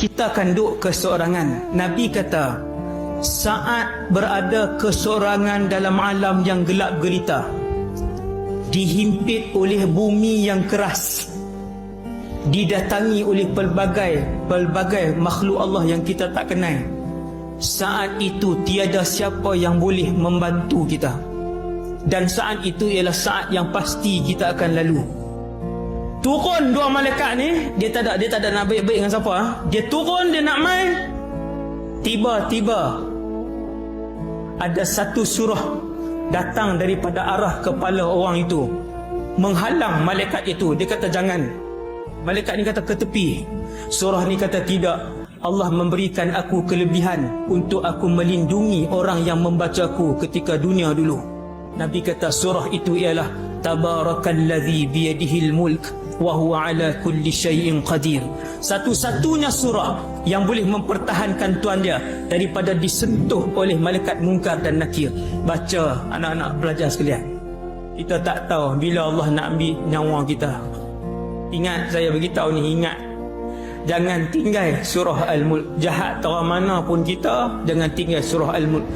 kita akan duduk keseorangan. Nabi kata, saat berada keseorangan dalam alam yang gelap gelita, dihimpit oleh bumi yang keras, didatangi oleh pelbagai makhluk Allah yang kita tak kenal, saat itu tiada siapa yang boleh membantu kita. Dan saat itu ialah saat yang pasti kita akan lalu. Turun dua malaikat ni, dia tak ada nak baik-baik dengan siapa. Dia turun, dia nak main. Tiba-tiba ada satu surah datang daripada arah kepala orang itu, menghalang malaikat itu. Dia kata jangan. Malaikat ni kata ke tepi. Surah ni kata tidak. Allah memberikan aku kelebihan untuk aku melindungi orang yang membaca aku ketika dunia dulu. Nabi kata surah itu ialah Tabarakalladzi biyadihil mulk wa huwa ala kulli syai'in qadir. Satu-satunya surah yang boleh mempertahankan tuan dia daripada disentuh oleh malaikat mungkar dan nakir. Baca anak-anak pelajar sekalian. Kita tak tahu bila Allah nak ambil nyawa kita. Ingat, saya beritahu ni, ingat, jangan tinggal surah Al-Mulk. Jahat orang mana pun kita, jangan tinggal surah Al-Mulk.